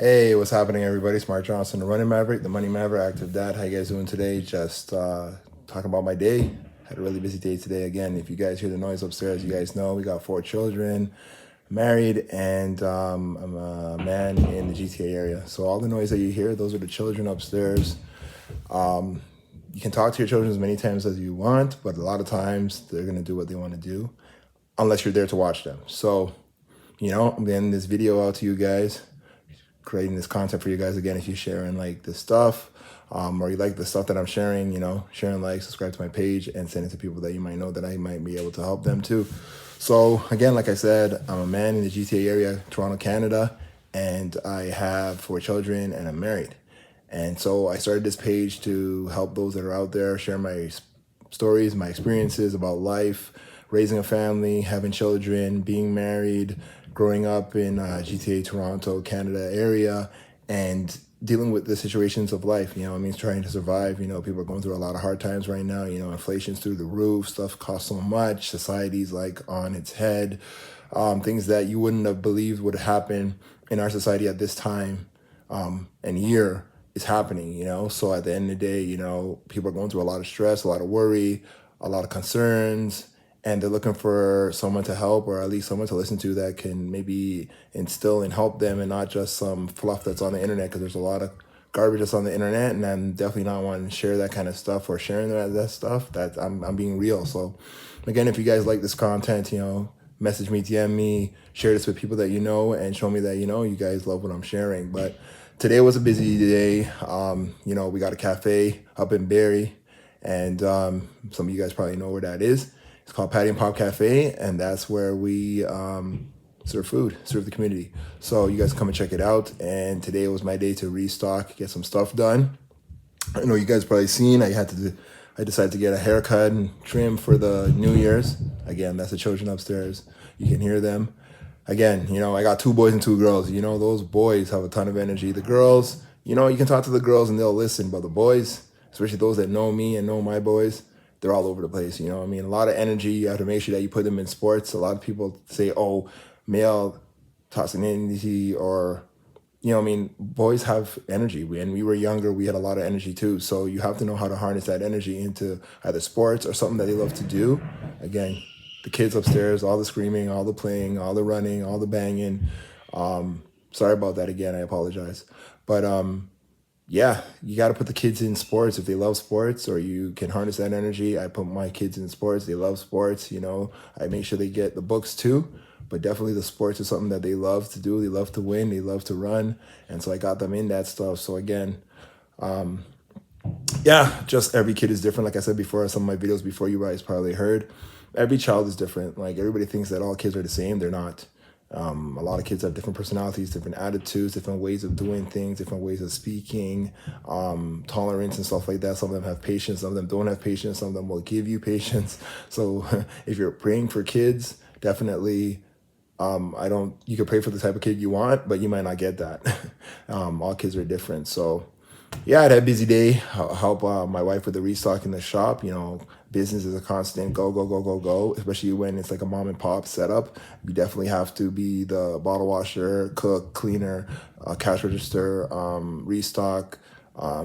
Hey, what's happening, everybody? Smart Johnson, the running maverick, the money maverick, active dad. How you guys doing today? Just talking about my day. Had a really busy day today. Again, if you guys hear the noise upstairs, you guys know we got 4 children, married, and I'm a man in the GTA area. So all the noise that you hear, those are the children upstairs. You can talk to your children as many times as you want, but a lot of times they're gonna do what they want to do, unless you're there to watch them. So, I'm getting this video out to you guys, creating this content for you guys. Again, if you're sharing like this stuff, or you like the stuff that I'm sharing, sharing, like, subscribe to my page and send it to people that you might know that I might be able to help them too. So again, like I said, I'm a man in the GTA area, Toronto, Canada, and I have 4 children and I'm married. And so I started this page to help those that are out there, share my stories, my experiences about life, raising a family, having children, being married, growing up in GTA, Toronto, Canada area, and dealing with the situations of life, trying to survive. People are going through a lot of hard times right now. Inflation's through the roof, stuff costs so much, society's like on its head. Things that you wouldn't have believed would happen in our society at this time and year is happening. So at the end of the day, people are going through a lot of stress, a lot of worry, a lot of concerns, and they're looking for someone to help, or at least someone to listen to that can maybe instill and help them, and not just some fluff that's on the internet, because there's a lot of garbage that's on the internet, and I'm definitely not wanting to share that kind of stuff or sharing that stuff. That I'm being real. So again, if you guys like this content, message me, DM me, share this with people that you know, and show me that you guys love what I'm sharing. But today was a busy day. We got a cafe up in Barrie, and some of you guys probably know where that is. It's called Patty and Pop Cafe, and that's where we serve food, serve the community. So you guys come and check it out. And today was my day to restock, get some stuff done. I know you guys probably seen, I decided to get a haircut and trim for the New Year's. Again, that's the children upstairs. You can hear them. Again, I got 2 boys and 2 girls. Those boys have a ton of energy. The girls, you can talk to the girls and they'll listen, but the boys, especially those that know me and know my boys, they're all over the place. A lot of energy. You have to make sure that you put them in sports. A lot of people say, oh, male toxic energy, or, boys have energy. When we were younger, we had a lot of energy too. So you have to know how to harness that energy into either sports or something that they love to do. Again, the kids upstairs, all the screaming, all the playing, all the running, all the banging. Sorry about that again. I apologize. But yeah, you got to put the kids in sports if they love sports, or you can harness that energy. I put my kids in sports. They love sports. I make sure they get the books too, but definitely the sports is something that they love to do. They love to win. They love to run. And so I got them in that stuff. So again, yeah, just every kid is different. Like I said before, some of my videos before, you guys probably heard, every child is different. Like, everybody thinks that all kids are the same. They're not. A lot of kids have different personalities, different attitudes, different ways of doing things, different ways of speaking, tolerance and stuff like that. Some of them have patience, some of them don't have patience, some of them will give you patience. So if you're praying for kids, definitely, you can pray for the type of kid you want, but you might not get that. All kids are different. So yeah, I had a busy day. I'll help my wife with the restock in the shop. Business is a constant go, go, go, go, go, especially when it's like a mom and pop setup. You definitely have to be the bottle washer, cook, cleaner, cash register, restock,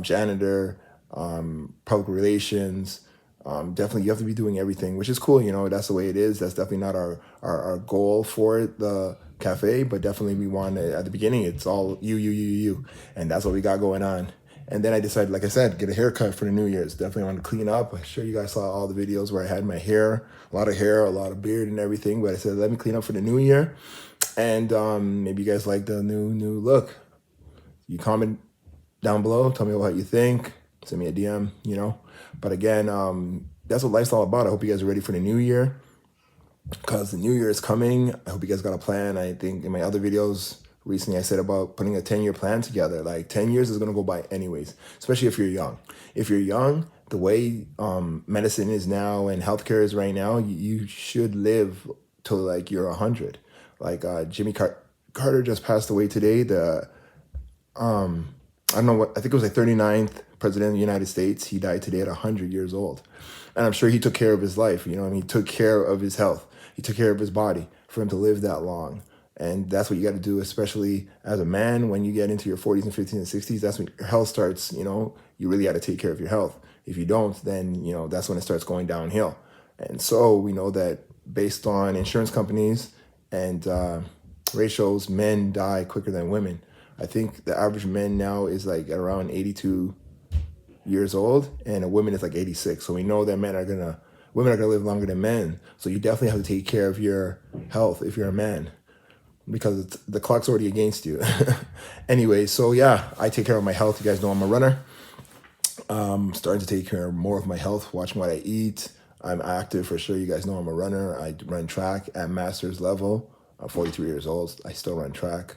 janitor, public relations. Definitely, you have to be doing everything, which is cool. That's the way it is. That's definitely not our goal for the cafe, but definitely we want it. At the beginning, it's all you. And that's what we got going on. And then I decided, like I said, get a haircut for the New Year's. Definitely want to clean up. I'm sure you guys saw all the videos where I had my hair, a lot of beard and everything. But I said, let me clean up for the New Year. And maybe you guys like the new look. You comment down below. Tell me what you think. Send me a DM, But again, that's what life's all about. I hope you guys are ready for the New Year, because the New Year is coming. I hope you guys got a plan. I think in my other videos recently I said about putting a 10-year plan together. Like, 10 years is going to go by anyways, especially if you're young. If you're young, the way medicine is now and healthcare is right now, you should live till like you're 100. Like Jimmy Carter just passed away today. I don't know what, I think it was like 39th president of the United States. He died today at 100 years old. And I'm sure he took care of his life. He took care of his health. He took care of his body for him to live that long. And that's what you got to do, especially as a man. When you get into your 40s and 50s and 60s, that's when your health starts, you really got to take care of your health. If you don't, then, that's when it starts going downhill. And so we know that based on insurance companies and ratios, men die quicker than women. I think the average man now is like around 82 years old, and a woman is like 86. So we know that women are gonna live longer than men. So you definitely have to take care of your health if you're a man, because the clock's already against you. Anyway, so yeah, I take care of my health. You guys know I'm a runner. Starting to take care more of my health, watching what I eat. I'm active for sure. You guys know I'm a runner. I run track at master's level. I'm 43 years old. I still run track.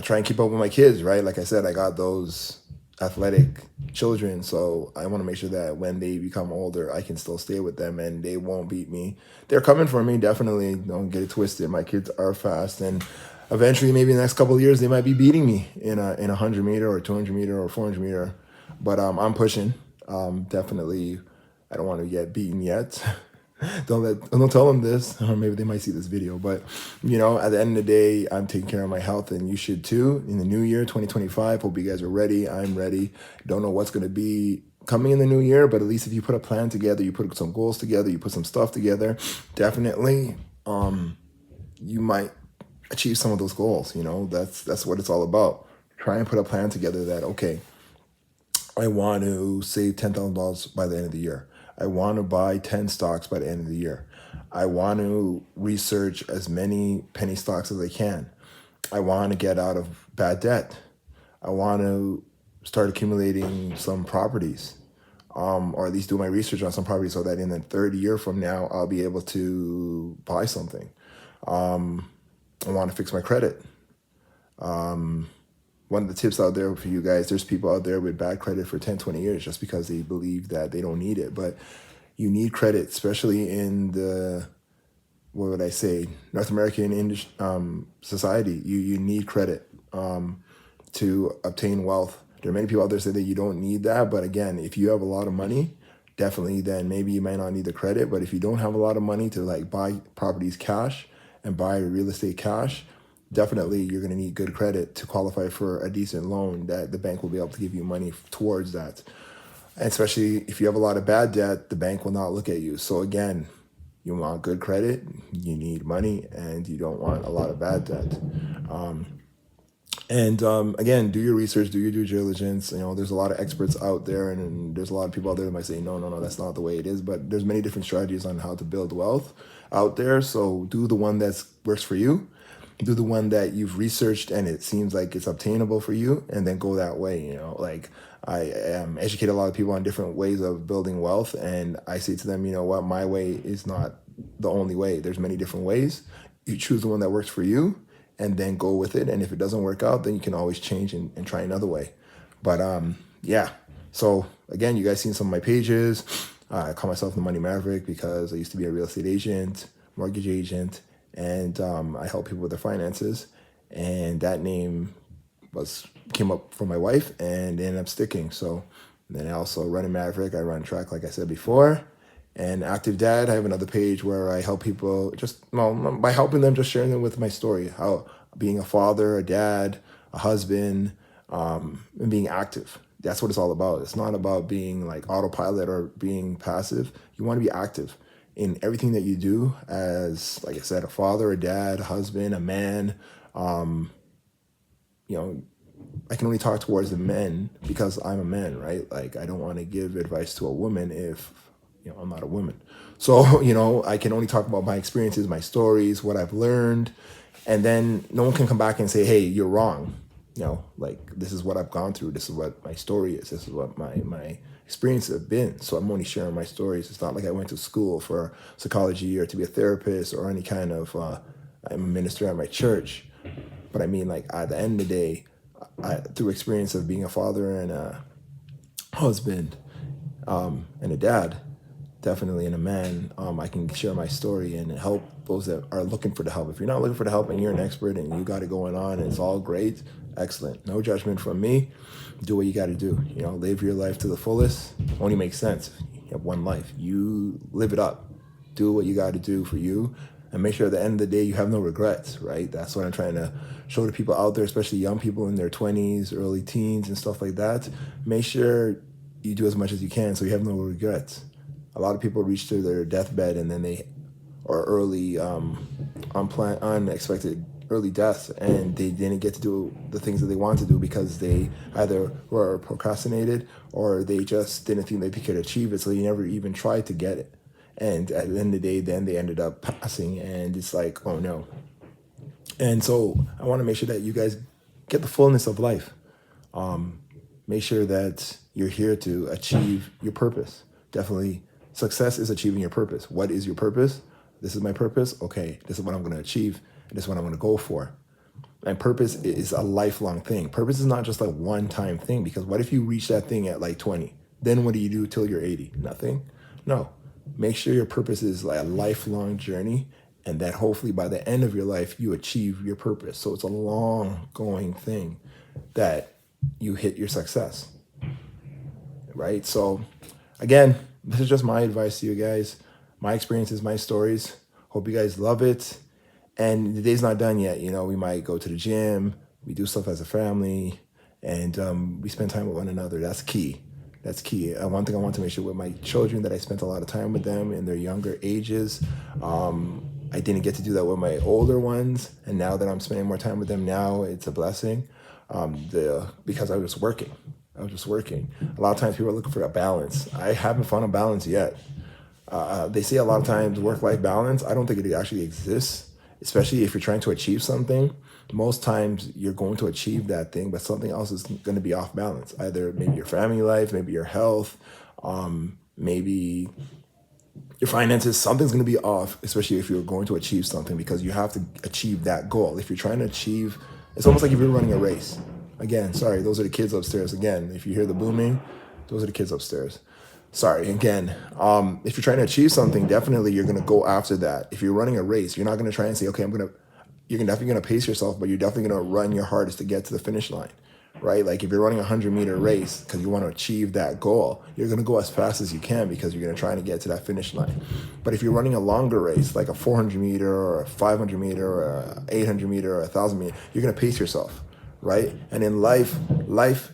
Try and keep up with my kids, right? Like I said, I got those athletic children, so I want to make sure that when they become older, I can still stay with them and they won't beat me. They're coming for me, definitely. Don't get it twisted. My kids are fast, and eventually, maybe in the next couple of years, they might be beating me in a 100-meter or 200-meter or 400-meter. But I'm pushing. Definitely, I don't want to get beaten yet. Don't tell them this, or maybe they might see this video. But at the end of the day, I'm taking care of my health, and you should too. In the new year, 2025, hope you guys are ready. I'm ready. Don't know what's going to be coming in the new year, but at least if you put a plan together, you put some goals together, you put some stuff together, definitely, you might achieve some of those goals. That's what it's all about. Try and put a plan together that, okay, I want to save $10,000 by the end of the year. I want to buy 10 stocks by the end of the year. I want to research as many penny stocks as I can. I want to get out of bad debt. I want to start accumulating some properties, or at least do my research on some properties so that in the third year from now, I'll be able to buy something. I want to fix my credit. One of the tips out there for you guys, there's people out there with bad credit for 10, 20 years just because they believe that they don't need it. But you need credit, especially in the, what would I say, North American society. You need credit to obtain wealth. There are many people out there say that you don't need that. But again, if you have a lot of money, definitely then maybe you might not need the credit. But if you don't have a lot of money to like buy properties cash and buy real estate cash, definitely you're going to need good credit to qualify for a decent loan that the bank will be able to give you money towards that. And especially if you have a lot of bad debt, the bank will not look at you. So again, you want good credit, you need money, and you don't want a lot of bad debt. Again, do your research, do your due diligence. There's a lot of experts out there, and there's a lot of people out there that might say, no, that's not the way it is. But there's many different strategies on how to build wealth out there. So do the one that works for you. Do the one that you've researched and it seems like it's obtainable for you, and then go that way. Like I educate a lot of people on different ways of building wealth, and I say to them, what, my way is not the only way. There's many different ways. You choose the one that works for you and then go with it. And if it doesn't work out, then you can always change and try another way. But yeah. So again, you guys seen some of my pages. I call myself the Money Maverick because I used to be a real estate agent, mortgage agent, and I help people with their finances. And that name came up from my wife and ended up sticking. So then I also run a Maverick. I run track, like I said before. And Active Dad, I have another page where I help people by helping them, just sharing them with my story, how being a father, a dad, a husband, and being active. That's what it's all about. It's not about being like autopilot or being passive. You want to be active in everything that you do as, like I said, a father, a dad, a husband, a man. I can only talk towards the men because I'm a man, right? Like I don't want to give advice to a woman if, I'm not a woman. So, I can only talk about my experiences, my stories, what I've learned. And then no one can come back and say, hey, you're wrong. Like this is what I've gone through. This is what my story is. This is what my experiences have been. So I'm only sharing my stories. It's not like I went to school for psychology or to be a therapist or any kind of, I'm a minister at my church. But I mean, like at the end of the day, through experience of being a father and a husband and a dad, definitely, and a man, I can share my story and help those that are looking for the help. If you're not looking for the help and you're an expert and you got it going on and it's all great, excellent. No judgment from me. Do what you got to do. Live your life to the fullest. Only makes sense. You have one life. You live it up. Do what you got to do for you. and make sure at the end of the day you have no regrets, right? That's what I'm trying to show to people out there, especially young people in their 20s, early teens and stuff like that. Make sure you do as much as you can so you have no regrets. A lot of people reach to their deathbed and then they are early, unexpected early deaths, and they didn't get to do the things that they wanted to do because they either were procrastinated or they just didn't think that they could achieve it, so they never even tried to get it. And at the end of the day, then they ended up passing, and it's like, oh no. And so I want to make sure that you guys get the fullness of life. Make sure that you're here to achieve your purpose. Definitely, success is achieving your purpose. What is your purpose? This is my purpose. Okay, this is what I'm going to achieve. And this is what I'm going to go for. And purpose is a lifelong thing. Purpose is not just like one-time thing, because what if you reach that thing at like 20? Then what do you do till you're 80? Nothing? No. Make sure your purpose is like a lifelong journey, and that hopefully by the end of your life, you achieve your purpose. So it's a long-going thing that you hit your success, right? So again, this is just my advice to you guys. My experiences, my stories. Hope you guys love it. And the day's not done yet. You know, we might go to the gym, we do stuff as a family, and we spend time with one another. That's key. That's key. One thing I want to make sure with my children, that I spent a lot of time with them in their younger ages. I didn't get to do that with my older ones, and now that I'm spending more time with them now, it's a blessing. Because I was just working. A lot of times people are looking for a balance. I haven't found a balance yet. They say a lot of times work-life balance. I don't think it actually exists. Especially if you're trying to achieve something, most times you're going to achieve that thing, but something else is going to be off balance. Either maybe your family life, maybe your health, maybe your finances. Something's going to be off, especially if you're going to achieve something, because you have to achieve that goal. If you're trying to achieve, it's almost like if you're running a race. Again, sorry, those are the kids upstairs. Again, if you hear the booming, those are the kids upstairs. Sorry, again, if you're trying to achieve something, definitely you're going to go after that. If you're running a race, you're not going to try and say, okay, you're definitely going to pace yourself, but you're definitely going to run your hardest to get to the finish line, right? Like if you're running a 100-meter race because you want to achieve that goal, you're going to go as fast as you can because you're going to try to get to that finish line. But if you're running a longer race, like a 400-meter or a 500-meter or a 800-meter or a 1,000-meter, you're going to pace yourself, right? And in life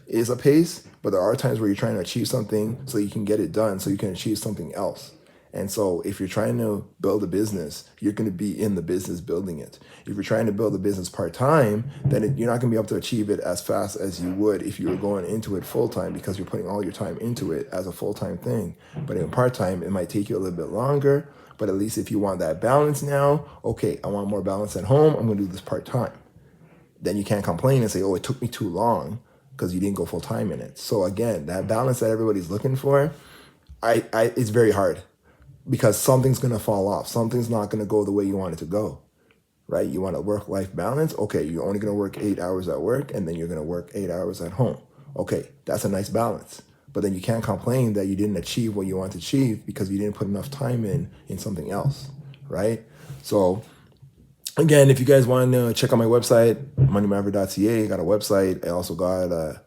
is a pace, but there are times where you're trying to achieve something so you can get it done, so you can achieve something else. And so if you're trying to build a business, you're going to be in the business building it. If you're trying to build a business part-time, then you're not going to be able to achieve it as fast as you would if you were going into it full-time, because you're putting all your time into it as a full-time thing. But in part-time, it might take you a little bit longer. But at least if you want that balance now, okay, I want more balance at home, I'm going to do this part-time. Then you can't complain and say, oh, it took me too long, because you didn't go full time in it. So again, that balance that everybody's looking for, it's very hard, because something's gonna fall off. Something's not gonna go the way you want it to go, right? You want a work-life balance? Okay, you're only gonna work 8 hours at work, and then you're gonna work 8 hours at home. Okay, that's a nice balance. But then you can't complain that you didn't achieve what you want to achieve because you didn't put enough time in something else, right? So again, if you guys want to check out my website, moneymaverick.ca, I got a website. I also got a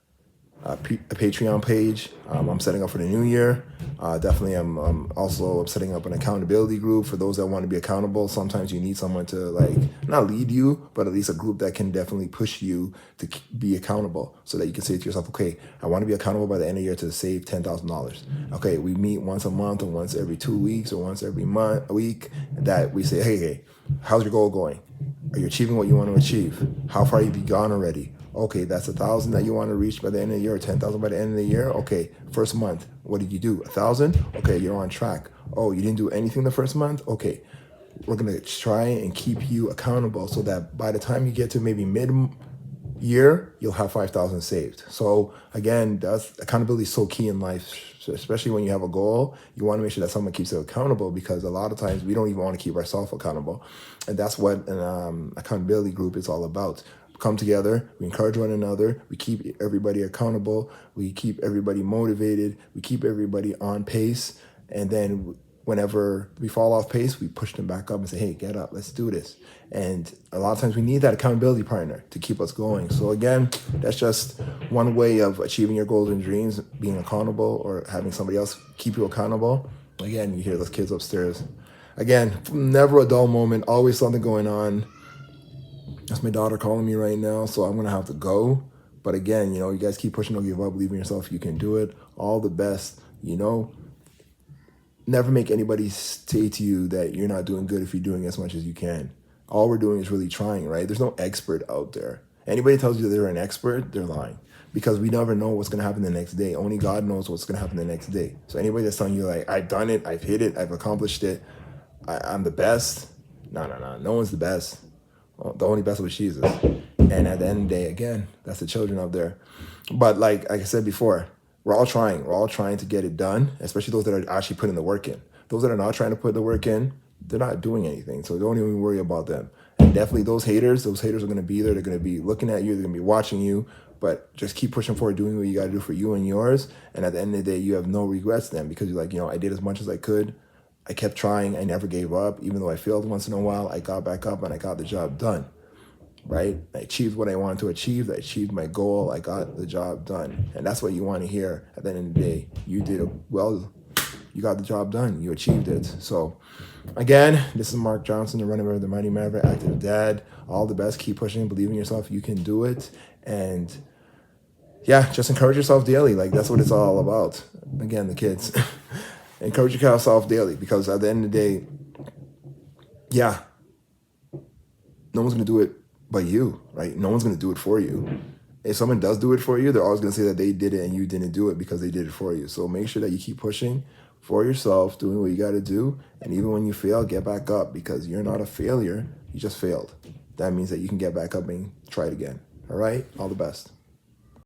Patreon page. I'm setting up for the new year. Definitely, I'm also setting up an accountability group for those that want to be accountable. Sometimes you need someone to, like, not lead you, but at least a group that can definitely push you to be accountable, so that you can say to yourself, okay, I want to be accountable by the end of the year to save $10,000. Okay, we meet once a month or once every 2 weeks or once every week, that we say, hey, how's your goal going? Are you achieving what you want to achieve? How far have you gone already? Okay, that's 1,000 that you want to reach by the end of the year, or 10,000 by the end of the year. Okay, first month, what did you do? 1,000? Okay, you're on track. Oh, you didn't do anything the first month? Okay, we're going to try and keep you accountable so that by the time you get to maybe mid-year, you'll have 5,000 saved. So again, accountability is so key in life, especially when you have a goal. You want to make sure that someone keeps you accountable, because a lot of times we don't even want to keep ourselves accountable. And that's what an accountability group is all about. Come together, we encourage one another, we keep everybody accountable, we keep everybody motivated, we keep everybody on pace, and then whenever we fall off pace, we push them back up and say, hey, get up, let's do this. And a lot of times we need that accountability partner to keep us going. So again, that's just one way of achieving your goals and dreams, being accountable, or having somebody else keep you accountable. Again, you hear those kids upstairs. Again, never a dull moment, always something going on. That's my daughter calling me right now, so I'm gonna have to go. But again, you know, you guys keep pushing, don't give up, believe in yourself, you can do it. All the best, you know. Never make anybody say to you that you're not doing good if you're doing as much as you can. All we're doing is really trying, right? There's no expert out there. Anybody tells you they're an expert, they're lying. Because we never know what's going to happen the next day. Only God knows what's going to happen the next day. So anybody that's telling you like, I've done it, I've hit it, I've accomplished it, I'm the best. No. No one's the best. Well, the only best was Jesus. And at the end of the day, again, that's the children out there. But like I said before, we're all trying. We're all trying to get it done, especially those that are actually putting the work in. Those that are not trying to put the work in, they're not doing anything. So don't even worry about them. And definitely those haters are going to be there. They're going to be looking at you. They're going to be watching you. But just keep pushing forward, doing what you got to do for you and yours. And at the end of the day, you have no regrets then, because you're like, you know, I did as much as I could. I kept trying. I never gave up. Even though I failed once in a while, I got back up and I got the job done. Right? I achieved what I wanted to achieve. I achieved my goal. I got the job done. And that's what you want to hear at the end of the day. You did it well. You got the job done. You achieved it. So again, this is Mark Johnson, the running of the Mighty Maverick, active dad. All the best. Keep pushing. Believe in yourself. You can do it. And yeah, just encourage yourself daily. Like, that's what it's all about. Again, the kids. Encourage yourself daily, because at the end of the day, yeah, no one's going to do it but you, right? No one's going to do it for you. If someone does do it for you, they're always going to say that they did it and you didn't do it because they did it for you. So make sure that you keep pushing for yourself, doing what you got to do. And even when you fail, get back up, because you're not a failure. You just failed. That means that you can get back up and try it again. All right? All the best.